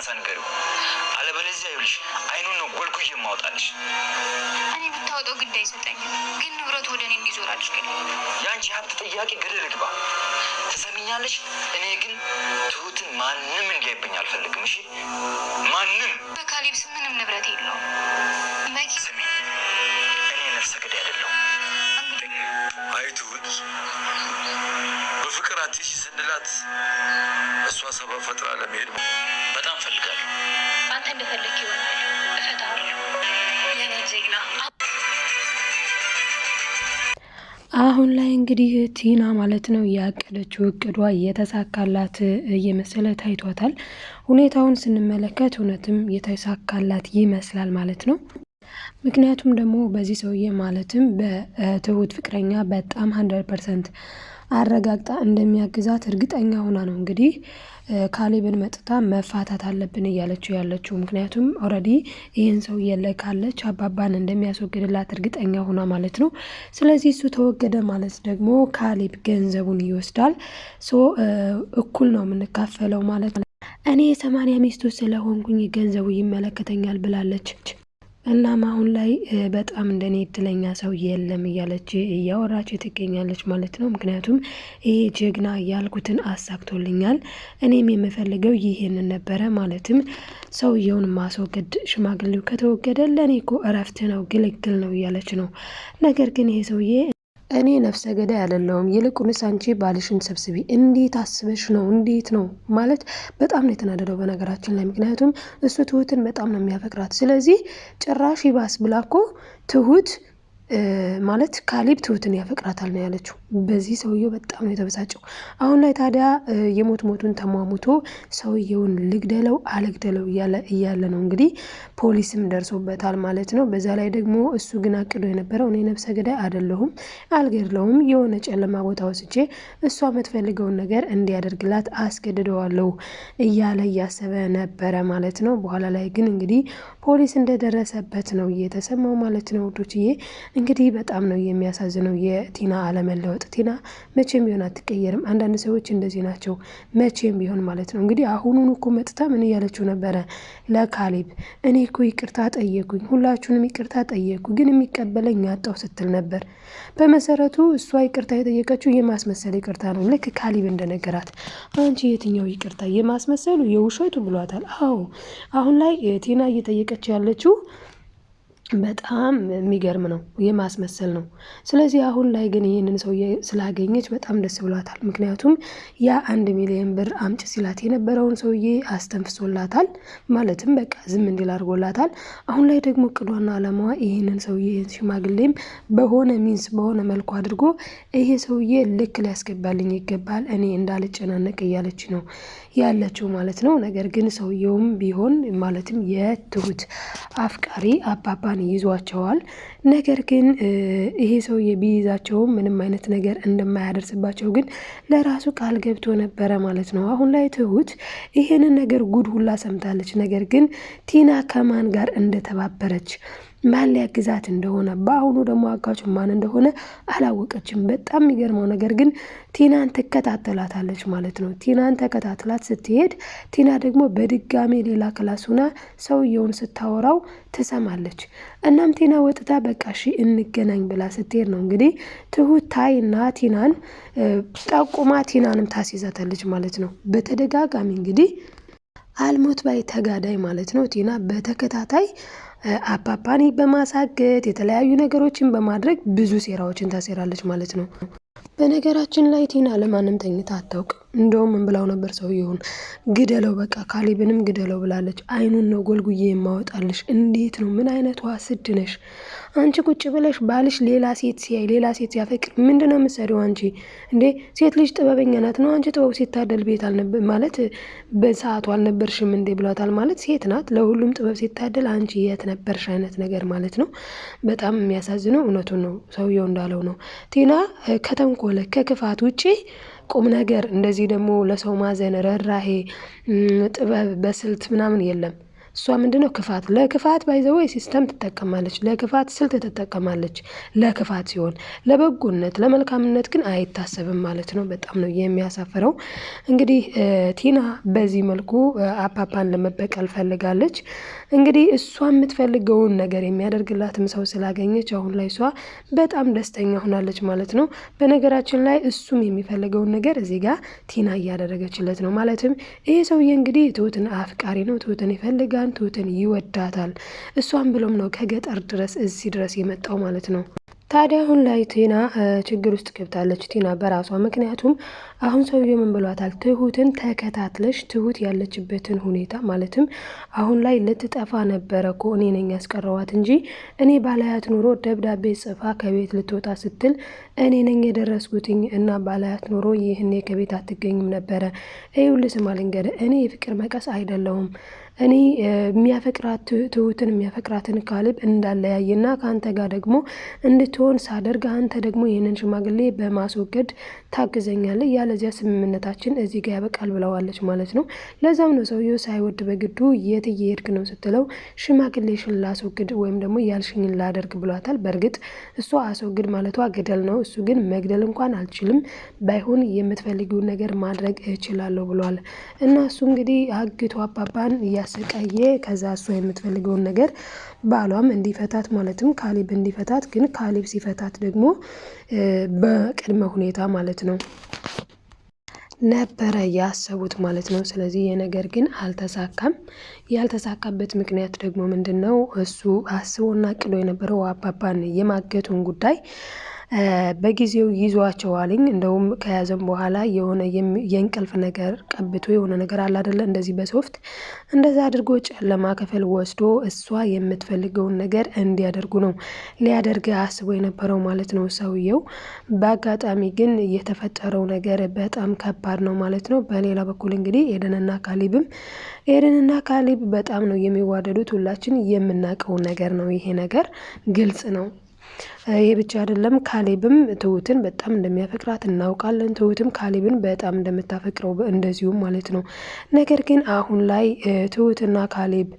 እንደሚያነሳ ንገሪው። አለበለዚያ ይኸውልሽ አይኑን ነው ጎልጉዬ የማወጣልሽ። እኔ ብታወጣው ግድ አይሰጠኝም፣ ግን ንብረቱ ወደ እኔ እንዲዞር አድርግልኝ። የአንቺ ሀብት ጥያቄ ገደል ግባ። ትሰሚኛለሽ? እኔ ግን ትሁትን ማንም እንዲያይብኝ አልፈልግም። እሺ? ማንም። በካሌብ ስም ምንም ንብረት የለውም። ስሚ፣ እኔ ነፍሰ ገዳይ አይደለሁም። አይ ትሁት፣ በፍቅር አትሽ ስንላት እሷ ሰበብ ፈጥራ ለመሄድ በጣም ፈልጋለሁ። አንተ እንደፈለክ ይሆናል፣ እፈታለሁ። የኔ ጀግና። አሁን ላይ እንግዲህ ቲና ማለት ነው ያቀደችው እቅዷ የተሳካላት እየመሰለ ታይቷታል። ሁኔታውን ስንመለከት እውነትም የተሳካላት ይመስላል ማለት ነው። ምክንያቱም ደግሞ በዚህ ሰውዬ ማለትም በትሁት ፍቅረኛ በጣም 100% አረጋግጣ እንደሚያግዛት እርግጠኛ ሆና ነው እንግዲህ ካሌብን መጥታ መፋታት አለብን እያለችው ያለችው። ምክንያቱም ኦልሬዲ ይህን ሰው የለካለች አባባን እንደሚያስወግድላት እርግጠኛ ሆና ማለት ነው። ስለዚህ እሱ ተወገደ ማለት ደግሞ ካሌብ ገንዘቡን ይወስዳል። እኩል ነው የምንካፈለው ማለት ነው። እኔ የ80 ሚስቱ ስለሆንኩኝ ገንዘቡ ይመለከተኛል ብላለች። እናም አሁን ላይ በጣም እንደኔ እድለኛ ሰው የለም እያለች እያወራች ትገኛለች ማለት ነው። ምክንያቱም ይሄ ጀግና ያልኩትን አሳክቶልኛል፣ እኔም የምፈልገው ይሄንን ነበረ። ማለትም ሰውየውን ማስወገድ፣ ሽማግሌው ከተወገደ ለእኔ እኮ እረፍት ነው፣ ግልግል ነው እያለች ነው። ነገር ግን ይሄ ሰውዬ እኔ ነፍሰ ገዳይ አይደለሁም፣ ይልቁንስ አንቺ ባልሽን ሰብስቢ። እንዴት አስበሽ ነው? እንዴት ነው ማለት በጣም ነው የተናደደው በነገራችን ላይ። ምክንያቱም እሱ ትሁትን በጣም ነው የሚያፈቅራት። ስለዚህ ጭራሽ ይባስ ብላ እኮ ትሁት ማለት ካሌብ ትሁትን ያፈቅራታል ነው ያለችው። በዚህ ሰውየው በጣም ነው የተበሳጨው። አሁን ላይ ታዲያ የሞት ሞቱን ተሟሙቶ ሰውየውን ልግደለው አልግደለው እያለ ነው እንግዲህ ፖሊስም ደርሶበታል ማለት ነው። በዛ ላይ ደግሞ እሱ ግን አቅዶ የነበረው እኔ ነፍሰ ገዳይ አይደለሁም፣ አልገድለውም፣ የሆነ ጨለማ ቦታ ወስጄ እሷ የምትፈልገውን ነገር እንዲያደርግላት አስገድደዋለሁ እያለ እያሰበ ነበረ ማለት ነው። በኋላ ላይ ግን እንግዲህ ፖሊስ እንደደረሰበት ነው እየተሰማው ማለት ነው ውዶችዬ። እንግዲህ በጣም ነው የሚያሳዝነው የቲና አለመለወጥ። ቲና መቼም ቢሆን አትቀየርም። አንዳንድ ሰዎች እንደዚህ ናቸው፣ መቼም ቢሆን ማለት ነው። እንግዲህ አሁኑን እኮ መጥታ ምን እያለችው ነበረ ለካሌብ? እኔ እኮ ይቅርታ ጠየኩኝ፣ ሁላችሁንም ይቅርታ ጠየኩ፣ ግን የሚቀበለኝ ያጣው ስትል ነበር። በመሰረቱ እሷ ይቅርታ የጠየቀችው የማስመሰል ይቅርታ ነው፣ ልክ ካሌብ እንደነገራት። አንቺ የትኛው ይቅርታ? የማስመሰሉ የውሸቱ ብሏታል። አዎ አሁን ላይ ቲና እየጠየቀች ያለችው በጣም የሚገርም ነው፣ የማስመሰል ነው። ስለዚህ አሁን ላይ ግን ይህንን ሰው ስላገኘች በጣም ደስ ብሏታል። ምክንያቱም ያ 1 ሚሊዮን ብር አምጭ ሲላት የነበረውን ሰውዬ አስተንፍሶላታል፣ ማለትም በቃ ዝም እንዲል አድርጎላታል። አሁን ላይ ደግሞ እቅዷና አላማዋ ይህንን ሰውዬ ሽማግሌም በሆነ ሚንስ በሆነ መልኩ አድርጎ ይሄ ሰውዬ ልክ ሊያስገባልኝ ይገባል፣ እኔ እንዳልጨናነቅ እያለች ነው ያለችው ማለት ነው። ነገር ግን ሰውየውም ቢሆን ማለትም የትሁት አፍቃሪ አባባን ይዟቸዋል። ነገር ግን ይሄ ሰውዬ ቢይዛቸውም ምንም አይነት ነገር እንደማያደርስባቸው ግን ለራሱ ቃል ገብቶ ነበረ ማለት ነው። አሁን ላይ ትሁት ይሄንን ነገር ጉድ ሁላ ሰምታለች። ነገር ግን ቲና ከማን ጋር እንደተባበረች ማን ሊያግዛት እንደሆነ በአሁኑ ደግሞ አጋቹ ማን እንደሆነ አላወቀችም። በጣም የሚገርመው ነገር ግን ቲናን ትከታተላታለች ማለት ነው። ቲናን ተከታትላት ስትሄድ ቲና ደግሞ በድጋሚ ሌላ ክላስ ሆና ሰውየውን ስታወራው ትሰማለች። እናም ቲና ወጥታ በቃ እሺ እንገናኝ ብላ ስትሄድ ነው እንግዲህ ትሁት ታይና ቲናን ጠቁማ ቲናንም ታስይዛታለች ማለት ነው። በተደጋጋሚ እንግዲህ አልሞት ባይ ተጋዳይ ማለት ነው። ቲና በተከታታይ አባባን በማሳገት የተለያዩ ነገሮችን በማድረግ ብዙ ሴራዎችን ታሴራለች ማለት ነው። በነገራችን ላይ ቲና ለማንም ተኝታ አታውቅም። እንደውም ምን ብላው ነበር? ሰውየውን ግደለው፣ በቃ ካሌብንም ግደለው ብላለች። አይኑን ነው ጎልጉዬ የማወጣልሽ። እንዴት ነው? ምን አይነቷ ስድ ነሽ አንቺ? ቁጭ ብለሽ ባልሽ ሌላ ሴት ሲያይ ሌላ ሴት ሲያፈቅር ምንድነው የምትሰሪው አንቺ? እንዴ ሴት ልጅ ጥበበኛ ናት ነው። አንቺ ጥበብ ሲታደል ቤት አልነበር ማለት በሰዓቱ አልነበርሽም እንዴ ብሏታል። ማለት ሴት ናት ለሁሉም ጥበብ ሲታደል፣ አንቺ የት ነበርሽ አይነት ነገር ማለት ነው። በጣም የሚያሳዝነው እውነቱን ነው፣ ሰውየው እንዳለው ነው። ቲና ከተንኮለ ከክፋት ውጪ ቁም ነገር እንደዚህ ደግሞ ለሰው ማዘን፣ ርህራሄ፣ ጥበብ በስልት ምናምን የለም። እሷ ምንድነው ክፋት ለክፋት ባይዘው ሲስተም ትጠቀማለች፣ ለክፋት ስልት ትጠቀማለች። ለክፋት ሲሆን ለበጎነት ለመልካምነት ግን አይታሰብም ማለት ነው። በጣም ነው የሚያሳፍረው። እንግዲህ ቲና በዚህ መልኩ አፓፓን ለመበቀል ፈልጋለች። እንግዲህ እሷ የምትፈልገውን ነገር የሚያደርግላትም ሰው ስላገኘች አሁን ላይ እሷ በጣም ደስተኛ ሆናለች ማለት ነው። በነገራችን ላይ እሱም የሚፈልገውን ነገር እዚህ ጋር ቲና እያደረገችለት ነው። ማለትም ይሄ ሰውዬ እንግዲህ ትሁትን አፍቃሪ ነው። ትሁትን ይፈልጋል፣ ትሁትን ይወዳታል። እሷን ብሎም ነው ከገጠር ድረስ እዚህ ድረስ የመጣው ማለት ነው። ታዲያ አሁን ላይ ቲና ችግር ውስጥ ገብታለች፣ ቲና በራሷ ምክንያቱም አሁን ሰውዬው ምን ብሏታል? ትሁትን ተከታትለሽ ትሁት ያለችበትን ሁኔታ ማለትም አሁን ላይ ልትጠፋ ነበረ እኮ እኔ ነኝ ያስቀረዋት እንጂ እኔ ባላያት ኑሮ ደብዳቤ ጽፋ ከቤት ልትወጣ ስትል እኔ ነኝ የደረስኩትኝ እና ባላያት ኑሮ ይህኔ ከቤት አትገኝም ነበረ። ይኸውልህ ስማ ልንገርህ፣ እኔ የፍቅር መቀስ አይደለሁም። እኔ ትሁትን የሚያፈቅራትን ካሌብ እንዳለያይና ከአንተ ጋር ደግሞ እንድትሆን ሳደርግ አንተ ደግሞ ይህንን ሽማግሌ በማስወገድ ታግዘኛለህ፣ ያለዚያ ስምምነታችን እዚህ ጋር ያበቃል ብለዋለች ማለት ነው። ለዛም ነው ሰውየው ሳይወድ በግዱ የት እየሄድክ ነው ስትለው ሽማግሌሽን ላስወግድ ወይም ደግሞ ያልሽኝን ላደርግ ብሏታል። በእርግጥ እሷ አስወግድ ማለቷ ገደል ነው፣ እሱ ግን መግደል እንኳን አልችልም፣ ባይሆን የምትፈልጊውን ነገር ማድረግ እችላለሁ ብሏል። እና እሱ እንግዲህ አግቶ አባባን እያሰቃየ ከዛ እሷ የምትፈልገውን ነገር ባሏም እንዲፈታት ማለትም ካሌብ እንዲፈታት፣ ግን ካሌብ ሲፈታት ደግሞ በቅድመ ሁኔታ ማለት ነው ነበረ ያሰቡት ማለት ነው። ስለዚህ የነገር ግን አልተሳካም። ያልተሳካበት ምክንያት ደግሞ ምንድን ነው? እሱ አስቦና አቅዶ የነበረው አባባን የማገቱን ጉዳይ በጊዜው ይዟቸዋልኝ። እንደውም ከያዘም በኋላ የሆነ የእንቅልፍ ነገር ቀብቶ የሆነ ነገር አለ አይደለ? እንደዚህ በሶፍት እንደዛ አድርጎ ጨለማ ክፍል ወስዶ እሷ የምትፈልገውን ነገር እንዲያደርጉ ነው ሊያደርግ አስቦ የነበረው ማለት ነው ሰውየው። በአጋጣሚ ግን የተፈጠረው ነገር በጣም ከባድ ነው ማለት ነው። በሌላ በኩል እንግዲህ ኤደንና ካሌብ በጣም ነው የሚዋደዱት። ሁላችን የምናውቀው ነገር ነው። ይሄ ነገር ግልጽ ነው። ይሄ ብቻ አይደለም፣ ካሌብም ትሁትን በጣም እንደሚያፈቅራት እናውቃለን። ትሁትም ካሌብን በጣም እንደምታፈቅረው እንደዚሁም ማለት ነው። ነገር ግን አሁን ላይ ትሁትና ካሌብ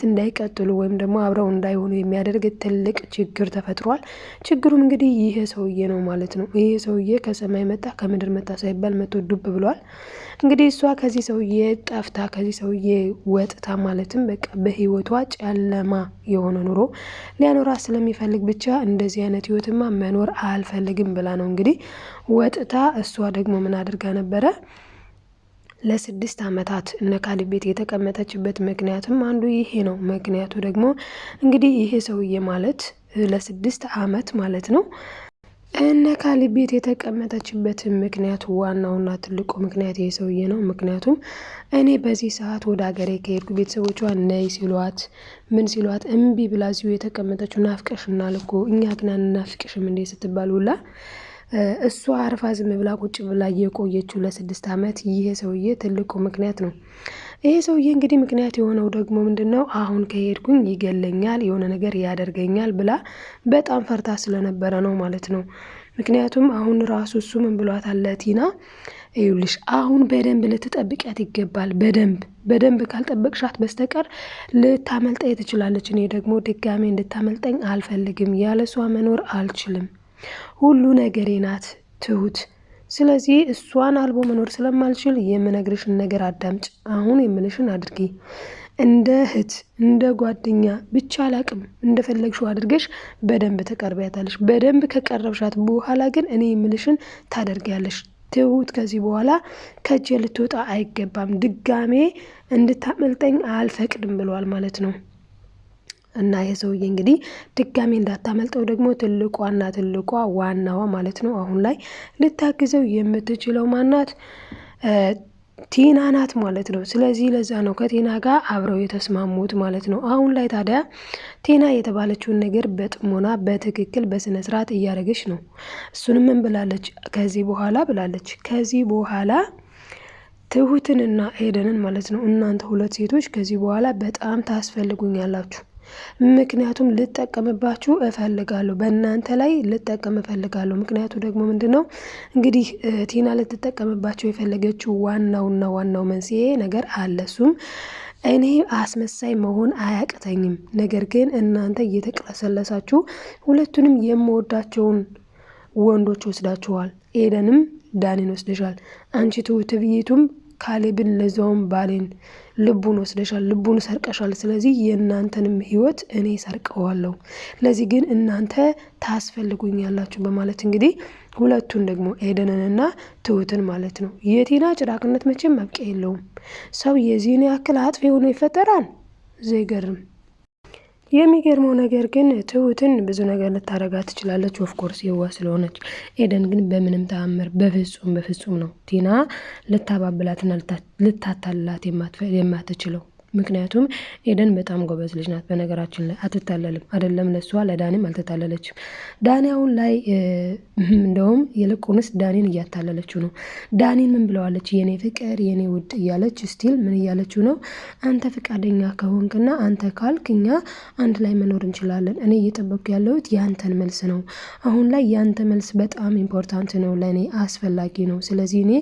እንዳይቀጥሉ ወይም ደግሞ አብረው እንዳይሆኑ የሚያደርግ ትልቅ ችግር ተፈጥሯል። ችግሩም እንግዲህ ይሄ ሰውዬ ነው ማለት ነው። ይሄ ሰውዬ ከሰማይ መጣ ከምድር መጣ ሳይባል መቶ ዱብ ብሏል። እንግዲህ እሷ ከዚህ ሰውዬ ጠፍታ ከዚህ ሰውዬ ወጥታ ማለትም በቃ በህይወቷ ጨለማ የሆነ ኑሮ ሊያኖራ ስለሚፈልግ ብቻ እንደዚህ አይነት ህይወትማ መኖር አልፈልግም ብላ ነው እንግዲህ ወጥታ። እሷ ደግሞ ምን አድርጋ ነበረ? ለ6 ዓመታት እነ ካሌብ ቤት የተቀመጠችበት ምክንያትም አንዱ ይሄ ነው። ምክንያቱ ደግሞ እንግዲህ ይሄ ሰውዬ ማለት ለ6 ዓመት ማለት ነው እነ ካሌብ ቤት የተቀመጠችበት ምክንያት ዋናውና ትልቁ ምክንያት ይሄ ሰውዬ ነው። ምክንያቱም እኔ በዚህ ሰዓት ወደ ሀገሬ ከሄድኩ ቤተሰቦቿ ነይ ሲሏት ምን ሲሏት እምቢ ብላ እዚሁ የተቀመጠችው ናፍቀሽናል እኮ እኛ ግን አናፍቅሽም እንዴ ስትባል ሁላ እሷ አርፋ ዝም ብላ ቁጭ ብላ የቆየችው ለ6 ዓመት ይሄ ሰውዬ ትልቁ ምክንያት ነው። ይሄ ሰውዬ እንግዲህ ምክንያት የሆነው ደግሞ ምንድነው? አሁን ከሄድኩኝ ይገለኛል፣ የሆነ ነገር ያደርገኛል ብላ በጣም ፈርታ ስለነበረ ነው ማለት ነው። ምክንያቱም አሁን ራሱ እሱ ምን ብሏታል ቲና? ይኸውልሽ አሁን በደንብ ልትጠብቂያት ይገባል። በደንብ ካልጠበቅሻት በስተቀር ልታመልጠኝ ትችላለች። እኔ ደግሞ ድጋሜ እንድታመልጠኝ አልፈልግም። ያለሷ መኖር አልችልም። ሁሉ ነገሬ ናት ትሁት። ስለዚህ እሷን አልቦ መኖር ስለማልችል የምነግርሽን ነገር አዳምጭ። አሁን የምልሽን አድርጊ። እንደ እህት እንደ ጓደኛ ብቻ አላቅም እንደፈለግሽው አድርገሽ በደንብ ተቀርቢያታለሽ። በደንብ ከቀረብሻት በኋላ ግን እኔ የምልሽን ታደርጊያለሽ። ትሁት ከዚህ በኋላ ከእጄ ልትወጣ አይገባም። ድጋሜ እንድታመልጠኝ አልፈቅድም ብለዋል ማለት ነው። እና የሰውዬ እንግዲህ ድጋሜ እንዳታመልጠው ደግሞ ትልቋ ዋናዋ ማለት ነው አሁን ላይ ልታግዘው የምትችለው ማናት? ቲና ናት ማለት ነው። ስለዚህ ለዛ ነው ከቲና ጋር አብረው የተስማሙት ማለት ነው። አሁን ላይ ታዲያ ቲና የተባለችውን ነገር በጥሞና በትክክል በስነ ስርዓት እያደረገች ነው። እሱንም ምን ብላለች? ከዚህ በኋላ ትሁትንና ኤደንን ማለት ነው እናንተ ሁለት ሴቶች ከዚህ በኋላ በጣም ታስፈልጉኛላችሁ። ምክንያቱም ልጠቀምባችሁ እፈልጋለሁ፣ በእናንተ ላይ ልጠቀም እፈልጋለሁ። ምክንያቱ ደግሞ ምንድነው? እንግዲህ ቲና ልትጠቀምባቸው የፈለገችው ዋናው መንስኤ ነገር አለ። እሱም እኔ አስመሳይ መሆን አያቅተኝም። ነገር ግን እናንተ እየተቅለሰለሳችሁ ሁለቱንም የምወዳቸውን ወንዶች ወስዳችኋል። ኤደንም ዳኒን ወስደሻል። አንቺ ትሁትብይቱም ካሌብን ለዛውም ባሌን ልቡን ወስደሻል፣ ልቡን ሰርቀሻል። ስለዚህ የእናንተንም ህይወት እኔ ሰርቀዋለሁ። ለዚህ ግን እናንተ ታስፈልጉኛላችሁ በማለት እንግዲህ ሁለቱን ደግሞ ኤደንንና ትሁትን ማለት ነው። የቲና ጭራቅነት መቼም መብቂያ የለውም። ሰው የዚህን ያክል አጥፊ ሆኖ ይፈጠራል? ዘይገርም። የሚገርመው ነገር ግን ትሁትን ብዙ ነገር ልታረጋት ትችላለች፣ ኦፍኮርስ የዋ ስለሆነች። ኤደን ግን በምንም ተአምር በፍጹም ነው ቲና ልታባብላትና ልታታልላት የማትችለው። ምክንያቱም ኤደን በጣም ጎበዝ ልጅ ናት። በነገራችን ላይ አትታለልም። አይደለም ለሷ ለዳኒም አልተታለለችም። ዳኒ አሁን ላይ እንደውም ይልቁንስ ዳኒን እያታለለችው ነው። ዳኒን ምን ብለዋለች? የኔ ፍቅር የኔ ውድ እያለች ስቲል ምን እያለችው ነው? አንተ ፍቃደኛ ከሆንክና አንተ ካልክ እኛ አንድ ላይ መኖር እንችላለን። እኔ እየጠበቅኩ ያለሁት ያንተን መልስ ነው። አሁን ላይ ያንተ መልስ በጣም ኢምፖርታንት ነው፣ ለእኔ አስፈላጊ ነው። ስለዚህ እኔ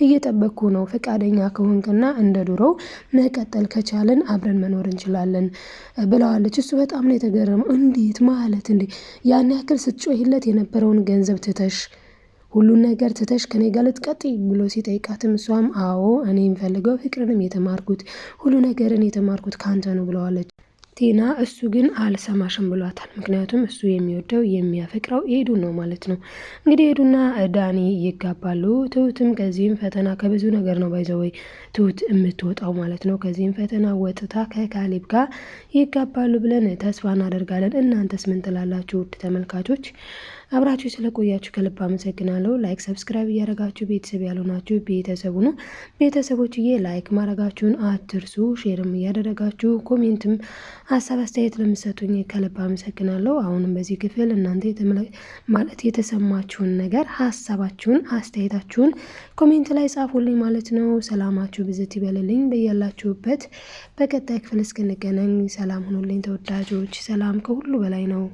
እየጠበቅኩ ነው። ፍቃደኛ ከሆንክና እንደ ድሮው መቀጠል ከቻ ለን አብረን መኖር እንችላለን ብለዋለች። እሱ በጣም ነው የተገረመው። እንዴት ማለት እንዴ? ያን ያክል ስትጮህለት የነበረውን ገንዘብ ትተሽ ሁሉን ነገር ትተሽ ከኔ ጋር ልትቀጥይ ብሎ ሲጠይቃትም እሷም አዎ እኔ የምፈልገው ፍቅርንም የተማርኩት ሁሉ ነገርን የተማርኩት ካንተ ነው ብለዋለች ቲና። እሱ ግን አልሰማሽም ብሏታል። ምክንያቱም እሱ የሚወደው የሚያፈቅረው ኤዱን ነው ማለት ነው። እንግዲህ ኤዱና ዳኒ ይጋባሉ። ትሁትም ከዚህም ፈተና ከብዙ ነገር ነው ባይዘወይ ትሁት የምትወጣው ማለት ነው። ከዚህም ፈተና ወጥታ ከካሌብ ጋር ይጋባሉ ብለን ተስፋ እናደርጋለን። እናንተስ ምን ትላላችሁ? ውድ ተመልካቾች አብራችሁ ስለቆያችሁ ከልብ አመሰግናለሁ። ላይክ ሰብስክራይብ እያደረጋችሁ ቤተሰብ ያልሆናችሁ ቤተሰቡ ነው። ቤተሰቦችዬ ላይክ ማድረጋችሁን አትርሱ። ሼርም እያደረጋችሁ ኮሜንትም ሀሳብ አስተያየት ለምሰጡኝ ከልብ አመሰግናለሁ። አሁንም በዚህ ክፍል እናንተ ማለት የተሰማችሁን ነገር ሀሳባችሁን አስተያየታችሁን ኮሜንት ላይ ጻፉልኝ ማለት ነው። ሰላማችሁ ብዝት ይበልልኝ በያላችሁበት። በቀጣይ ክፍል እስክንገናኝ ሰላም ሁኑልኝ ተወዳጆች። ሰላም ከሁሉ በላይ ነው።